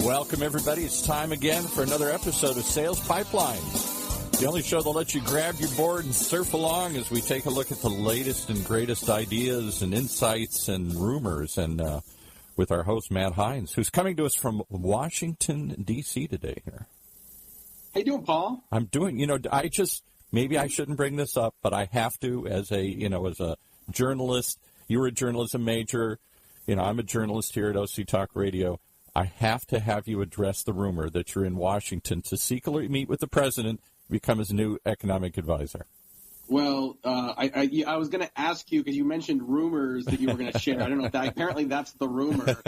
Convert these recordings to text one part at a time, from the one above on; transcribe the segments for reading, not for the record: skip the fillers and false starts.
Welcome, everybody. It's time again for another episode of Sales Pipeline, the only show that lets you grab your board and surf along as we take a look at the latest and greatest ideas and insights and rumors, and with our host, Matt Hines, who's coming to us from Washington, D.C. today here. How you doing, Paul? I'm doing, maybe I shouldn't bring this up, but I have to as a journalist. You were a journalism major. I'm a journalist here at OC Talk Radio. I have to have you address the rumor that you're in Washington to secretly meet with the president, become his new economic advisor. Well, I was going to ask you, because you mentioned rumors that you were going to share. I don't know if apparently that's the rumor.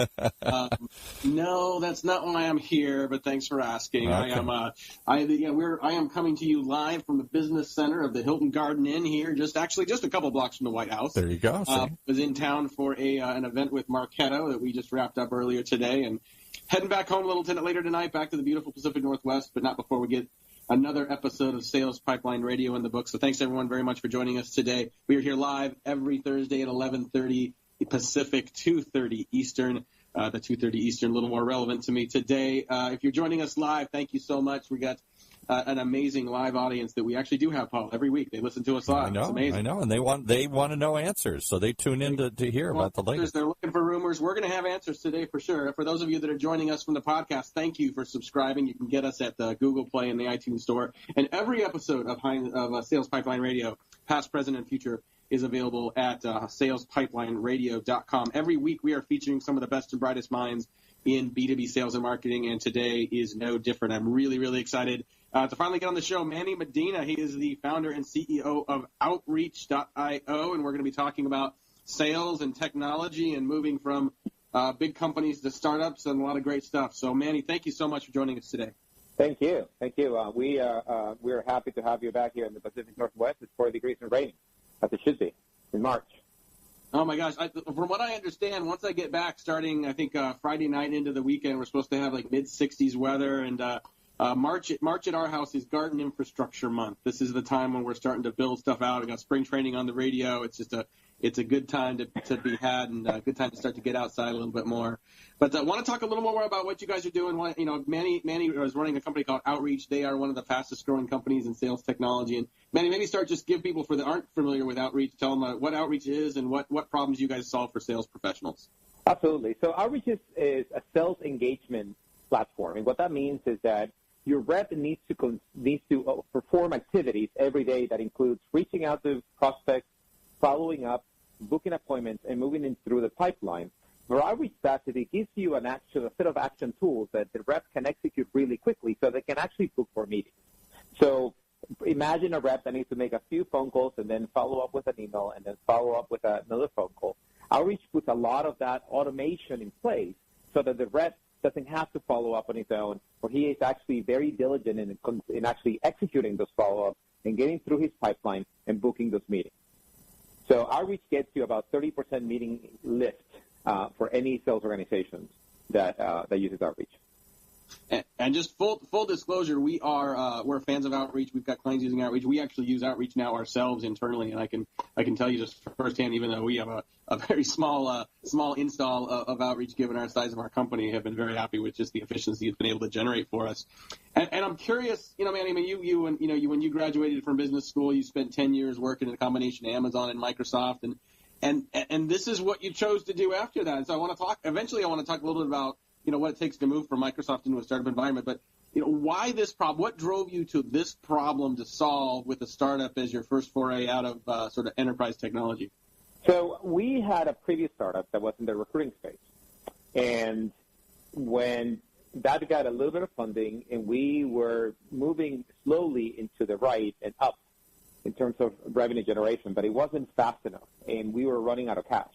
No, that's not why I'm here, but thanks for asking. Okay. I am coming to you live from the business center of the Hilton Garden Inn here, just a couple blocks from the White House. There you go. Was in town for an event with Marketo that we just wrapped up earlier today, and heading back home a little later tonight, back to the beautiful Pacific Northwest, but not before we get another episode of Sales Pipeline Radio in the books. So thanks, everyone, very much for joining us today. We are here live every Thursday at 11:30 Pacific, 2:30 Eastern. The 2:30 Eastern, a little more relevant to me today. If you're joining us live, thank you so much. We got an amazing live audience that we actually do have, Paul. Every week they listen to us live. It's amazing. I know, and they want to know answers, so they tune in to hear about the latest. They're looking for rumors. We're going to have answers today for sure. For those of you that are joining us from the podcast, thank you for subscribing. You can get us at the Google Play and the iTunes Store. And every episode of Sales Pipeline Radio, past, present, and future, is available at salespipelineradio.com. Every week we are featuring some of the best and brightest minds in B2B sales and marketing, and today is no different. I'm really, really excited to finally get on the show. Manny Medina, he is the founder and CEO of Outreach.io, and we're going to be talking about sales and technology and moving from big companies to startups and a lot of great stuff. So, Manny, thank you so much for joining us today. Thank you. We're happy to have you back here in the Pacific Northwest. It's 40 degrees and raining, as it should be, in March. Oh, my gosh. From what I understand, once I get back starting, I think, Friday night into the weekend, we're supposed to have, mid-60s weather. And March at our house is Garden Infrastructure Month. This is the time when we're starting to build stuff out. We got spring training on the radio. It's just it's a good time to be had, and a good time to start to get outside a little bit more. But I want to talk a little more about what you guys are doing. Manny is running a company called Outreach. They are one of the fastest growing companies in sales technology. And Manny, maybe just give people that aren't familiar with Outreach, tell them what Outreach is and what problems you guys solve for sales professionals. Absolutely. So Outreach is a sales engagement platform, and what that means is that your rep needs to perform activities every day that includes reaching out to prospects, following up, booking appointments, and moving in through the pipeline. For Outreach SaaS, it gives you a set of action tools that the rep can execute really quickly so they can actually book for meetings. So imagine a rep that needs to make a few phone calls and then follow up with an email and then follow up with another phone call. Outreach puts a lot of that automation in place so that the rep doesn't have to follow up on his own, or he is actually very diligent in actually executing those follow-ups and getting through his pipeline and booking those meetings. So Outreach gets you about 30% meeting lift for any sales organization that uses Outreach. And just full disclosure, we're fans of Outreach. We've got clients using Outreach. We actually use Outreach now ourselves internally, and I can tell you just firsthand, even though we have a very small install of Outreach given our size of our company, have been very happy with just the efficiency it's been able to generate for us. And I'm curious, Manny, when you graduated from business school, you spent 10 years working in a combination of Amazon and Microsoft, and this is what you chose to do after that. And so I want to talk a little bit about what it takes to move from Microsoft into a startup environment, but why this problem? What drove you to this problem to solve with a startup as your first foray out of sort of enterprise technology? So we had a previous startup that was in the recruiting space, and when that got a little bit of funding, and we were moving slowly into the right and up in terms of revenue generation, but it wasn't fast enough, and we were running out of cash.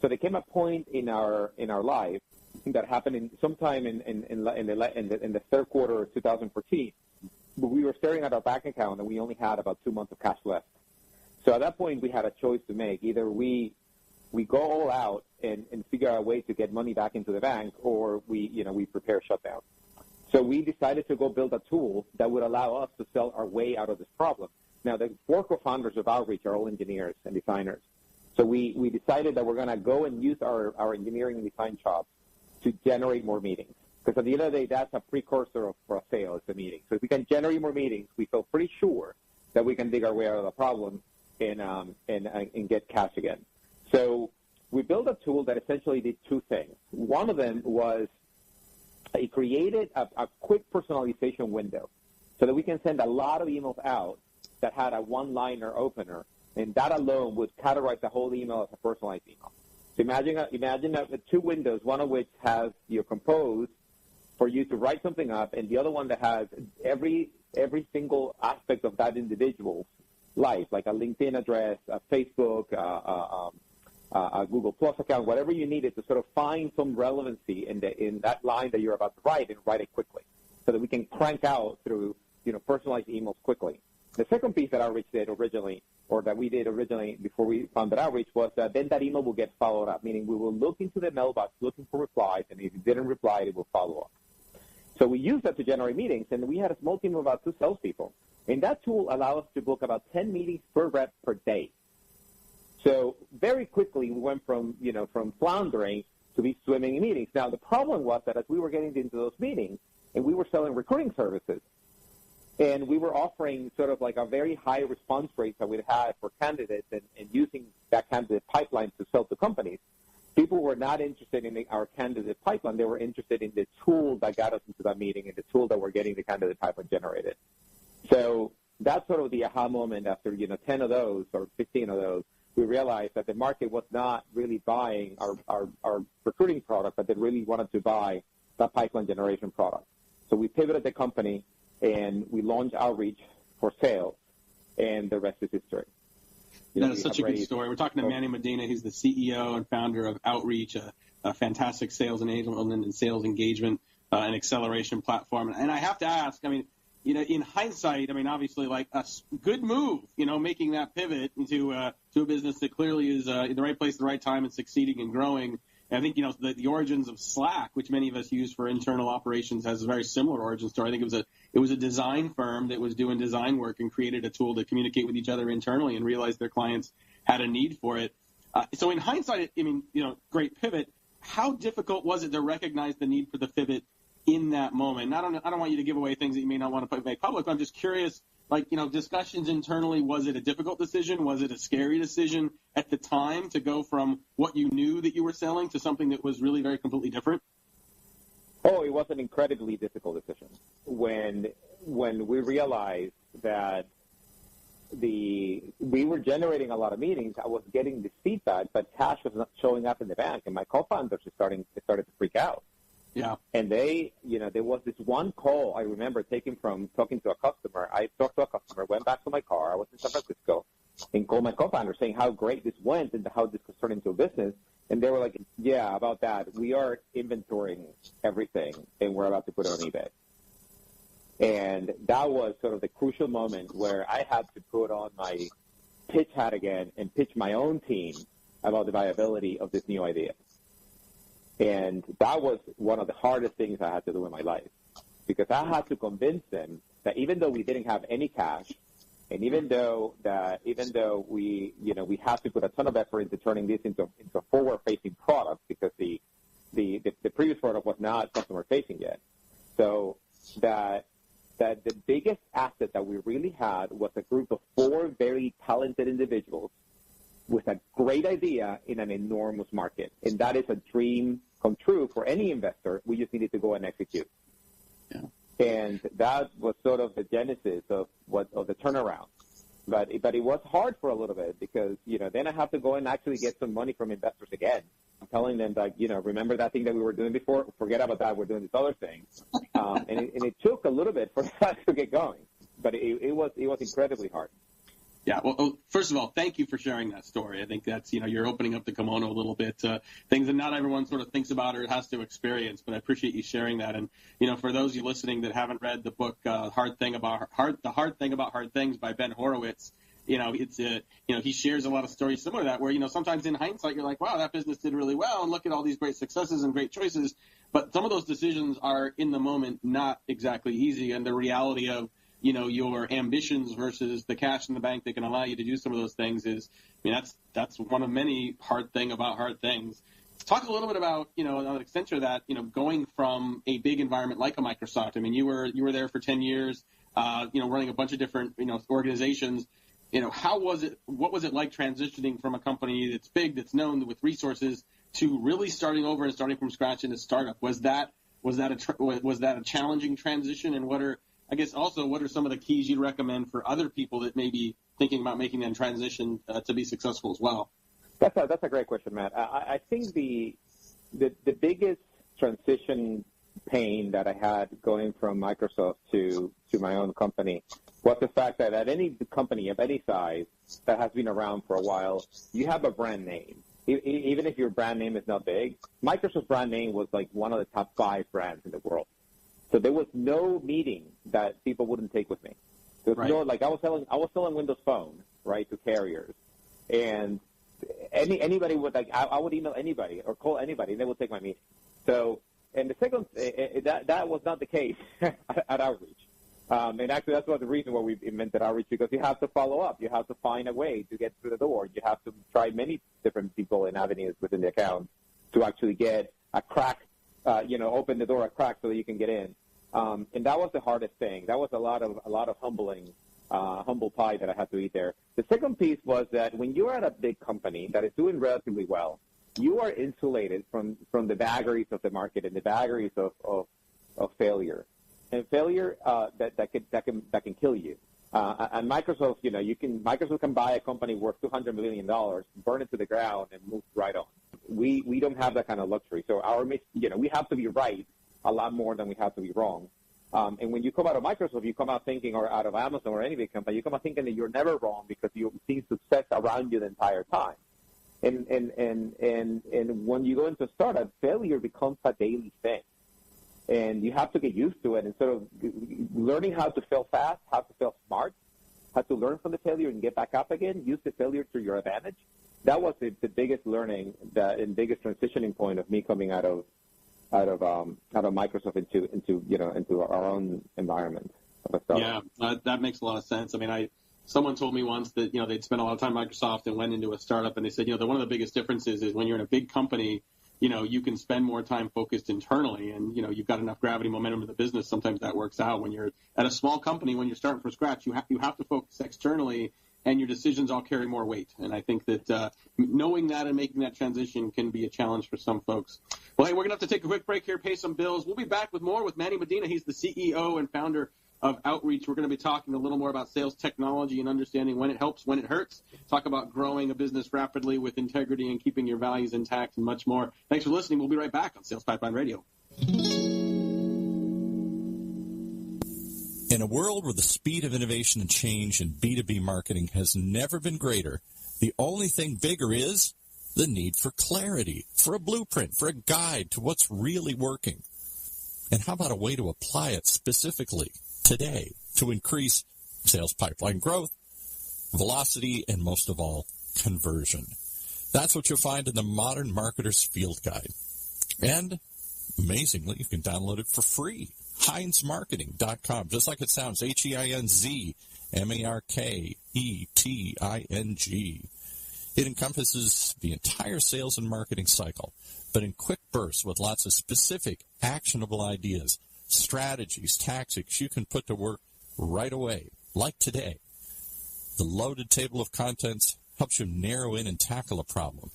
So there came a point in our life that happened sometime in the third quarter of 2014. But we were staring at our bank account, and we only had about 2 months of cash left. So at that point, we had a choice to make. Either we go all out and figure out a way to get money back into the bank, or we prepare shutdown. So we decided to go build a tool that would allow us to sell our way out of this problem. Now, the 4 co-founders of Outreach are all engineers and designers. So we decided that we're going to go and use our engineering and design chops to generate more meetings. Because at the end of the day, that's a precursor for a sale. It's a meeting. So if we can generate more meetings, we feel pretty sure that we can dig our way out of the problem and get cash again. So we built a tool that essentially did two things. One of them was it created a quick personalization window so that we can send a lot of emails out that had a one-liner opener, and that alone would categorize the whole email as a personalized email. So imagine two windows, one of which has your compose for you to write something up, and the other one that has every single aspect of that individual's life, like a LinkedIn address, a Facebook, a Google Plus account, whatever you needed to sort of find some relevancy in that line that you're about to write and write it quickly, so that we can crank out through personalized emails quickly. The second piece that Outreach did originally, or that we did originally before we founded Outreach, was that then that email will get followed up, meaning we will look into the mailbox looking for replies, and if you didn't reply, it will follow up. So we used that to generate meetings, and we had a small team of about 2 salespeople. And that tool allowed us to book about 10 meetings per rep per day. So very quickly we went from floundering to be swimming in meetings. Now the problem was that as we were getting into those meetings, and we were selling recruiting services, and we were offering sort of like a very high response rate that we'd had for candidates and using that candidate pipeline to sell to companies, people were not interested in our candidate pipeline. They were interested in the tool that got us into that meeting and the tool that we're getting the candidate pipeline generated. So that's sort of the aha moment after 10 of those or 15 of those. We realized that the market was not really buying our recruiting product, but they really wanted to buy that pipeline generation product. So we pivoted the company, and we launched Outreach for sales, and the rest is history. That is such a good story. We're talking to Manny Medina. He's the CEO and founder of Outreach, a fantastic sales enablement and sales engagement and acceleration platform. And I have to ask, in hindsight, obviously, like a good move, making that pivot into a business that clearly is in the right place at the right time and succeeding and growing. And I think, the origins of Slack, which many of us use for internal operations, has a very similar origin story. I think it was a design firm that was doing design work and created a tool to communicate with each other internally and realized their clients had a need for it. So in hindsight, great pivot. How difficult was it to recognize the need for the pivot in that moment? I don't want you to give away things that you may not want to make public. I'm just curious, discussions internally, was it a difficult decision? Was it a scary decision at the time to go from what you knew that you were selling to something that was really very completely different? Oh, it was an incredibly difficult decision. When we realized that we were generating a lot of meetings, I was getting this feedback, but cash was not showing up in the bank, and my co-founders started to freak out. Yeah. And there was this one call I remember taking from talking to a customer. I talked to a customer, went back to my car. I was in San Francisco, and called my co-founder saying how great this went and how this could turn into a business. And they were like, yeah, about that. We are inventorying everything, and we're about to put it on eBay. And that was sort of the crucial moment where I had to put on my pitch hat again and pitch my own team about the viability of this new idea. And that was one of the hardest things I had to do in my life, because I had to convince them that even though we didn't have any cash, and even though we had to put a ton of effort into turning this into a forward-facing product, because the previous product was not customer-facing yet, so that the biggest asset that we really had was a group of 4 very talented individuals with a great idea in an enormous market, and that is a dream come true for any investor. We just needed to go and execute. Yeah. And that was sort of the genesis of the turnaround. But it was hard for a little bit because, then I have to go and actually get some money from investors again. I'm telling them, remember that thing that we were doing before? Forget about that. We're doing this other thing. And it took a little bit for that to get going. But it was incredibly hard. Yeah, well, first of all, thank you for sharing that story. I think that's, you're opening up the kimono a little bit, things that not everyone sort of thinks about or has to experience, but I appreciate you sharing that. And, for those of you listening that haven't read the book, The Hard Thing About Hard Things by Ben Horowitz, it's, he shares a lot of stories similar to that where, sometimes in hindsight, you're like, wow, that business did really well and look at all these great successes and great choices. But some of those decisions are in the moment not exactly easy, and the reality of, your ambitions versus the cash in the bank that can allow you to do some of those things is, that's one of many hard thing about hard things. Talk a little bit about, on an extension of that, going from a big environment like a Microsoft. I mean, you were there for 10 years, running a bunch of different, organizations. How was it? What was it like transitioning from a company that's big, that's known with resources, to really starting over and starting from scratch in a startup? Was that a challenging transition? And what are some of the keys you'd recommend for other people that may be thinking about making that transition to be successful as well? That's a great question, Matt. I think the biggest transition pain that I had going from Microsoft to my own company was the fact that at any company of any size that has been around for a while, you have a brand name. Even if your brand name is not big, Microsoft's brand name was like one of the top 5 brands in the world. So there was no meeting that people wouldn't take with me. There was no, like I was selling Windows Phone, right, to carriers, and anybody would I would email anybody or call anybody, and they would take my meeting. So, and the second, that was not the case at Outreach. And actually, that's the reason why we invented Outreach, because you have to follow up. You have to find a way to get through the door. You have to try many different people and avenues within the account to actually get a crack, open the door a crack so that you can get in. And that was the hardest thing. That was a lot of humble pie that I had to eat there. The second piece was that when you're at a big company that is doing relatively well, you are insulated from the vagaries of the market and the vagaries of failure. And failure that can kill you. And Microsoft, Microsoft can buy a company worth $200 million, burn it to the ground, and move right on. We don't have that kind of luxury. So we have to be right a lot more than we have to be wrong. And when you come out of Microsoft, you come out thinking, or out of Amazon or any big company, you come out thinking that you're never wrong because you've seen success around you the entire time. And when you go into a startup, failure becomes a daily thing. And you have to get used to it, and sort of learning how to fail fast, how to fail smart, how to learn from the failure and get back up again, use the failure to your advantage. That was the biggest learning and biggest transitioning point of me coming out of Microsoft into our own environment. Yeah, that makes a lot of sense. I mean, someone told me once that they'd spent a lot of time at Microsoft and went into a startup, and they said one of the biggest differences is when you're in a big company, you can spend more time focused internally, and you've got enough gravity momentum in the business. Sometimes that works out. When you're at a small company, when you're starting from scratch, you have to focus externally, and your decisions all carry more weight. And I think that knowing that and making that transition can be a challenge for some folks. Well, hey, we're gonna have to take a quick break here, pay some bills. We'll be back with more with Manny Medina. He's the CEO and founder of Outreach. We're going to be talking a little more about sales technology and understanding when it helps, when it hurts. Talk about growing a business rapidly with integrity and keeping your values intact and much more. Thanks for listening. We'll be right back on Sales Pipeline Radio. In a world where the speed of innovation and change in B2B marketing has never been greater, the only thing bigger is the need for clarity, for a blueprint, for a guide to what's really working. And how about a way to apply it specifically today to increase sales pipeline growth, velocity, and most of all, conversion? That's what you'll find in the Modern Marketer's Field Guide. And amazingly, you can download it for free. HeinzMarketing.com, just like it sounds, HeinzMarketing. It encompasses the entire sales and marketing cycle, but in quick bursts with lots of specific, actionable ideas, strategies, tactics you can put to work right away, like today. The loaded table of contents helps you narrow in and tackle a problem.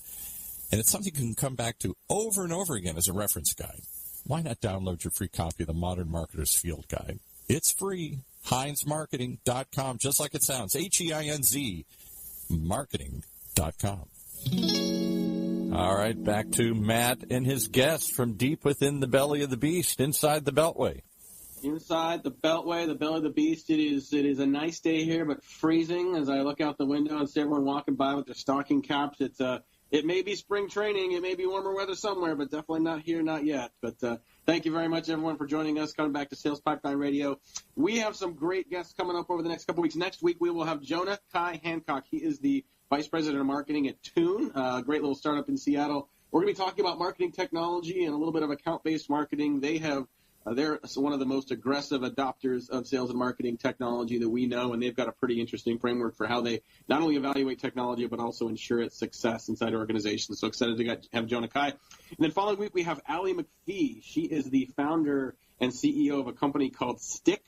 And it's something you can come back to over and over again as a reference guide. Why not download your free copy of the Modern Marketer's Field Guide? It's free. HeinzMarketing.com, just like it sounds. HeinzMarketing.com. All right, back to Matt and his guest from deep within the belly of the beast, inside the Beltway. Inside the Beltway, the belly of the beast. It is a nice day here, but freezing as I look out the window and see everyone walking by with their stocking caps. It may be spring training, it may be warmer weather somewhere, but definitely not here, not yet. But thank you very much, everyone, for joining us, coming back to Sales Pipeline Radio. We have some great guests coming up over the next couple weeks. Next week, we will have Jonah Kai Hancock. He is the Vice President of Marketing at Tune, a great little startup in Seattle. We're going to be talking about marketing technology and a little bit of account-based marketing. They have They're one of the most aggressive adopters of sales and marketing technology that we know, and they've got a pretty interesting framework for how they not only evaluate technology but also ensure its success inside organizations. So excited to have Jonah Kai. And then following week, we have Allie McPhee. She is the founder and CEO of a company called Stick.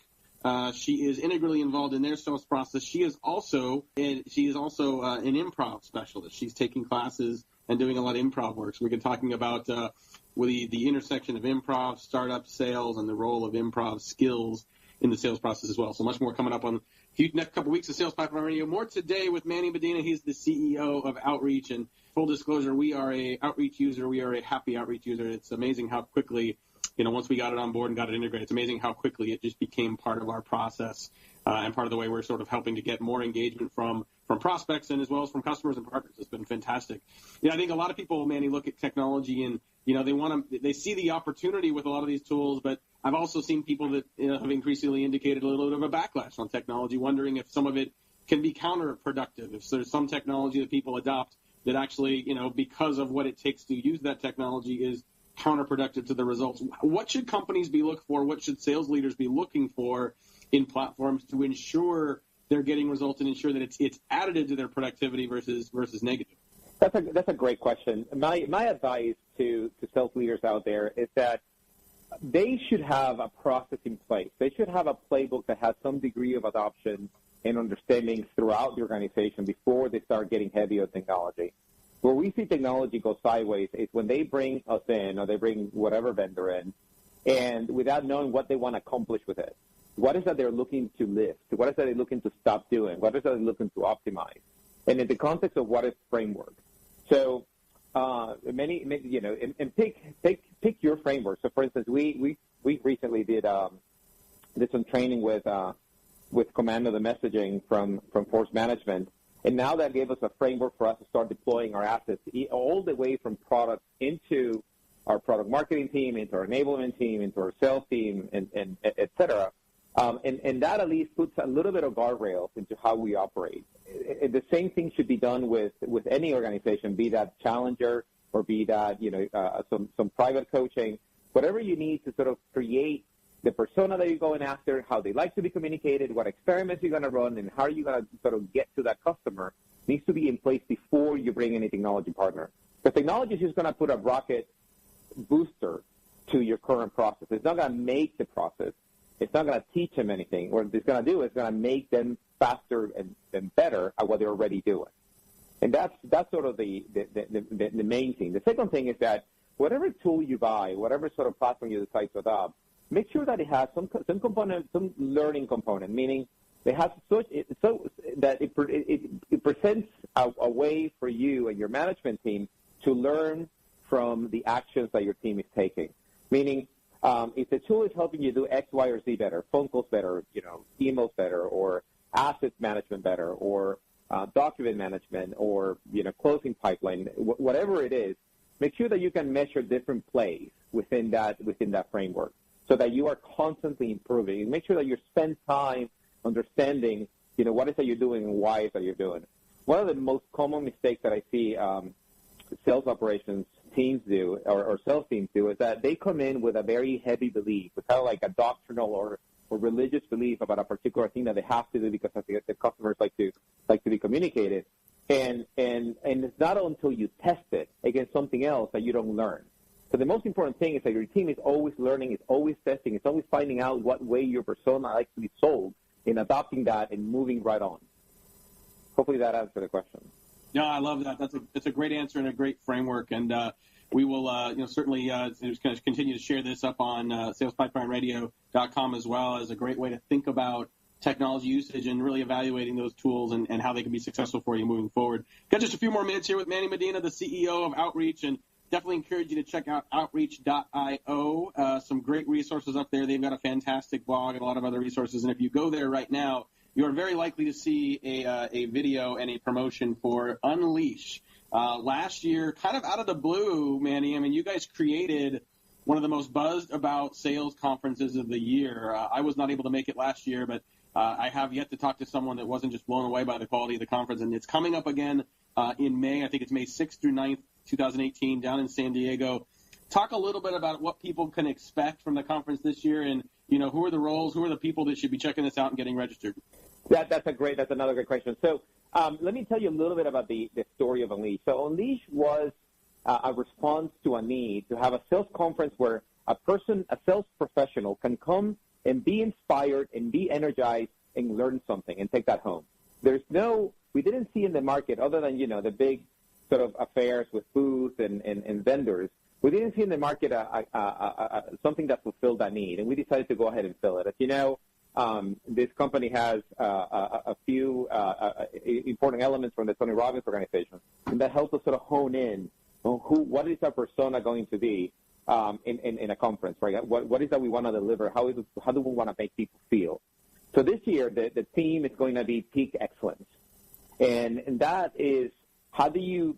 She is integrally involved in their sales process. She is also an improv specialist. She's taking classes and doing a lot of improv work. So we've been talking about the intersection of improv, startup sales, and the role of improv skills in the sales process as well. So much more coming up on the next couple of weeks of Sales Pipeline Radio. More today with Manny Medina. He's the CEO of Outreach. And full disclosure, we are a Outreach user. We are a happy Outreach user. It's amazing how quickly, once we got it on board and got it integrated, it's amazing how quickly it just became part of our process and part of the way we're sort of helping to get more engagement from prospects and as well as from customers and partners. It's been fantastic. I think a lot of people, Manny, look at technology and, they see the opportunity with a lot of these tools, but I've also seen people that have increasingly indicated a little bit of a backlash on technology, wondering if some of it can be counterproductive, if there's some technology that people adopt that actually, because of what it takes to use that technology is counterproductive to the results. What should companies be looking for? What should sales leaders be looking for in platforms to ensure they're getting results and ensure that it's additive to their productivity versus negative? That's a great question. My advice to sales leaders out there is that they should have a process in place. They should have a playbook that has some degree of adoption and understanding throughout the organization before they start getting heavy on technology. Where we see technology go sideways is when they bring us in or they bring whatever vendor in, and without knowing what they want to accomplish with it. What is that they're looking to lift? What is that they're looking to stop doing? What is that they're looking to optimize? And in the context of what is framework. So pick your framework. So for instance, we recently did some training with Commando the messaging from Force Management. And now that gave us a framework for us to start deploying our assets all the way from product into our product marketing team, into our enablement team, into our sales team, and et cetera. And that at least puts a little bit of guardrails into how we operate. The same thing should be done with any organization, be that challenger or be that some private coaching, whatever you need to sort of create the persona that you're going after, how they like to be communicated, what experiments you're going to run, and how you're going to sort of get to that customer needs to be in place before you bring in a technology partner. The technology is just going to put a rocket booster to your current process. It's not going to make the process. It's not going to teach them anything. What it's going to do is going to make them faster and better at what they're already doing. And that's sort of the main thing. The second thing is that whatever tool you buy, whatever sort of platform you decide to adopt, make sure that it has some component, some learning component, meaning it has so that it presents a way for you and your management team to learn from the actions that your team is taking. Meaning, if the tool is helping you do X, Y, or Z better, phone calls better, emails better, or asset management better, or document management, or closing pipeline, whatever it is, make sure that you can measure different plays within that framework, so that you are constantly improving. And make sure that you spend time understanding, what is that you're doing and why is that you're doing it. One of the most common mistakes that I see sales operations teams do, or sales teams do, is that they come in with a very heavy belief, with kind of like a doctrinal or religious belief about a particular thing that they have to do because the customers like to be communicated. And it's not until you test it against something else that you don't learn. So the most important thing is that your team is always learning, is always testing, is always finding out what way your persona likes to be sold, and adopting that and moving right on. Hopefully that answered the question. Yeah, I love that. That's a great answer and a great framework. And we will certainly continue to share this up on salespipelineRadio.com as well as a great way to think about technology usage and really evaluating those tools and how they can be successful for you moving forward. Got just a few more minutes here with Manny Medina, the CEO of Outreach, and definitely encourage you to check out outreach.io. Some great resources up there. They've got a fantastic blog and a lot of other resources. And if you go there right now, you are very likely to see a video and a promotion for Unleash. Last year, kind of out of the blue, Manny, I mean, you guys created one of the most buzzed about sales conferences of the year. I was not able to make it last year, but I have yet to talk to someone that wasn't just blown away by the quality of the conference. And it's coming up again in May. I think it's May 6th through 9th, 2018, down in San Diego. talk a little bit about what people can expect from the conference this year, and who are the roles, who are the people that should be checking this out and getting registered. That's another great question. So let me tell you a little bit about the story of Unleash. So Unleash was a response to a need to have a sales conference where a sales professional, can come and be inspired and be energized and learn something and take that home. We didn't see in the market, other than, the big sort of affairs with booths and vendors, we didn't see in the market something that fulfilled that need, and we decided to go ahead and fill it. As you know, this company has a few important elements from the Tony Robbins organization, and that helps us sort of hone in on what is our persona going to be in a conference, right? What is that we want to deliver? How do we want to make people feel? So this year, the theme is going to be peak excellence. And that is, how do you,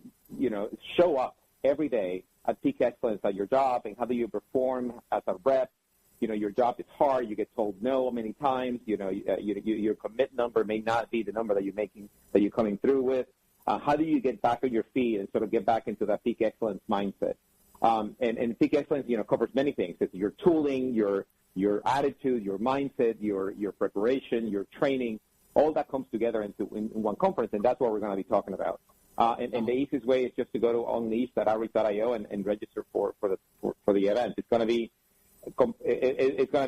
show up every day at peak excellence at your job, and how do you perform as a rep? Your job is hard. You get told no many times. Your commit number may not be the number that you're coming through with. How do you get back on your feet and sort of get back into that peak excellence mindset? And peak excellence, covers many things. It's your tooling, your attitude, your mindset, your preparation, your training. All that comes together in one conference, and that's what we're going to be talking about. And the easiest way is just to go to unleash.outreach.io and register for the event. It's going to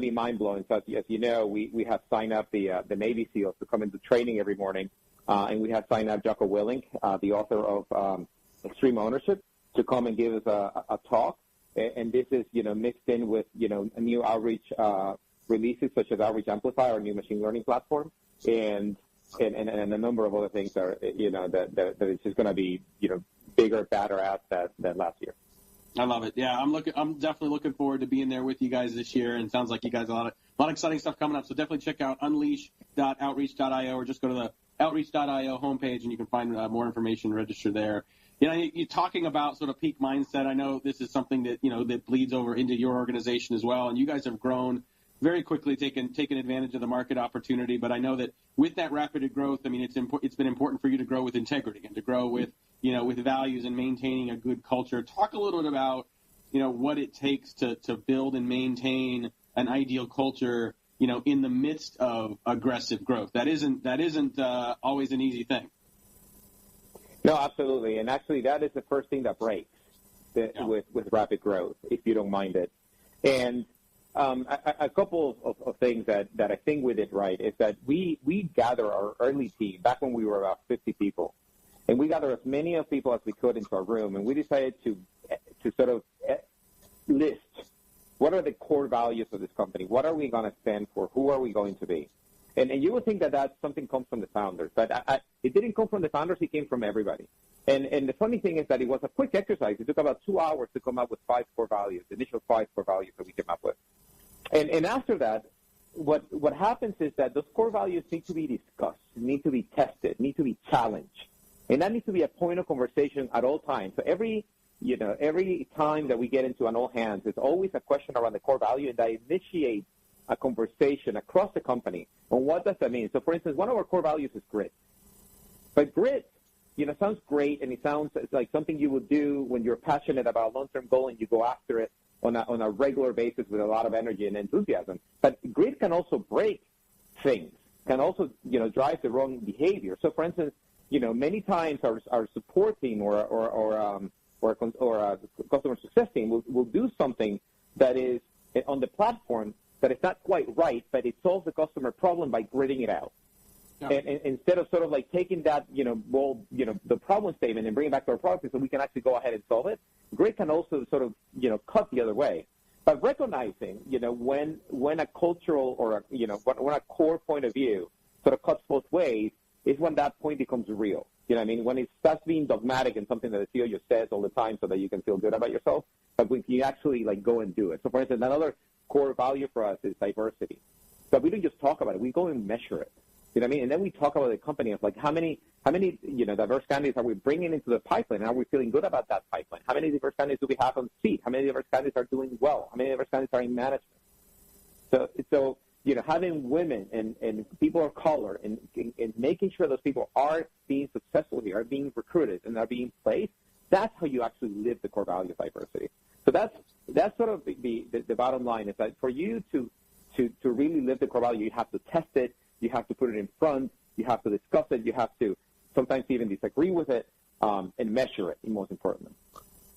be mind blowing. So as you know, we have signed up the Navy SEALs to come into training every morning, and we have signed up Jocko Willink, the author of Extreme Ownership, to come and give us a talk. And this is mixed in with a new outreach releases such as Outreach Amplify, our new machine learning platform, and a number of other things that that it's just going to be bigger, badder at than last year. I love it. Yeah, I'm definitely looking forward to being there with you guys this year, and it sounds like you guys have a lot of exciting stuff coming up. So definitely check out unleash.outreach.io, or just go to the outreach.io homepage and you can find more information, register there. You're talking about sort of peak mindset. I know this is something that that bleeds over into your organization as well, and you guys have grown very quickly, taken advantage of the market opportunity. But I know that with that rapid growth, it's been important for you to grow with integrity and to grow with with values and maintaining a good culture. Talk a little bit about what it takes to build and maintain an ideal culture in the midst of aggressive growth. That isn't always an easy thing. No, absolutely. And actually, that is the first thing that breaks with rapid growth, if you don't mind it. And a couple of things that I think we did right is that we gather our early team back when we were about 50 people. And we gathered as many of people as we could into our room, and we decided to sort of list what are the core values of this company. What are we going to stand for? Who are we going to be? And you would think that something comes from the founders, but it didn't come from the founders. It came from everybody. And the funny thing is that it was a quick exercise. It took about 2 hours to come up with 5 core values, the initial 5 core values that we came up with. And after that, what happens is that those core values need to be discussed, need to be tested, need to be challenged. And that needs to be a point of conversation at all times. So every time that we get into an all hands, there's always a question around the core value, and that initiates a conversation across the company on what does that mean. So, for instance, one of our core values is grit. But grit, sounds great, and it sounds like something you would do when you're passionate about a long-term goal and you go after it on a regular basis with a lot of energy and enthusiasm. But grit can also break things, can also, drive the wrong behavior. So, for instance, many times our support team or a customer success team will do something that is on the platform that is not quite right, but it solves the customer problem by gritting it out. Yeah. And instead of sort of like taking that, the problem statement and bringing it back to our product so we can actually go ahead and solve it, grit can also sort of, cut the other way. But recognizing, when a cultural or, when a core point of view sort of cuts both ways is when that point becomes real. When it starts being dogmatic and something that the CEO just says all the time so that you can feel good about yourself, but when you actually go and do it. So, for instance, another core value for us is diversity. So we don't just talk about it; we go and measure it. And then we talk about the company of how many diverse candidates are we bringing into the pipeline, and are we feeling good about that pipeline? How many diverse candidates do we have on seat? How many diverse candidates are doing well? How many diverse candidates are in management? So having women and people of color and making sure those people are being successful here, are being recruited, and are being placed, that's how you actually live the core value of diversity. So that's that's sort of the bottom line, is that for you to really live the core value, you have to test it, you have to put it in front, you have to discuss it, you have to sometimes even disagree with it, and measure it, most importantly.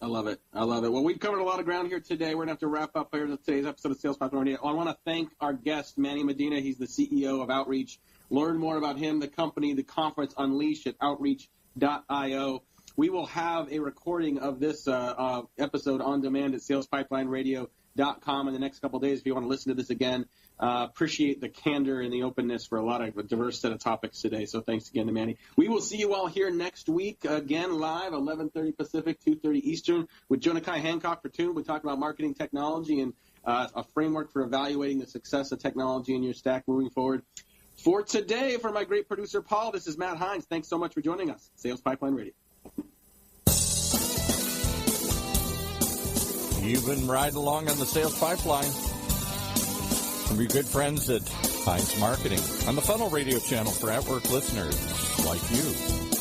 I love it. Well, we've covered a lot of ground here today. We're going to have to wrap up here today's episode of Sales Pipeline Radio. I want to thank our guest, Manny Medina. He's the CEO of Outreach. Learn more about him, the company, the conference, Unleash at outreach.io. We will have a recording of this episode on demand at salespipelineradio.com in the next couple of days if you want to listen to this again. Appreciate the candor and the openness for a diverse set of topics today. So thanks again to Manny. We will see you all here next week, again live, 11:30 Pacific, 2:30 Eastern, with Jonakai Hancock for Tune. We talk about marketing technology and a framework for evaluating the success of technology in your stack moving forward. For today, for my great producer, Paul, this is Matt Hines. Thanks so much for joining us. Sales Pipeline Radio. You've been riding along on the Sales Pipeline from your good friends at Hines Marketing on the Funnel Radio channel for at-work listeners like you.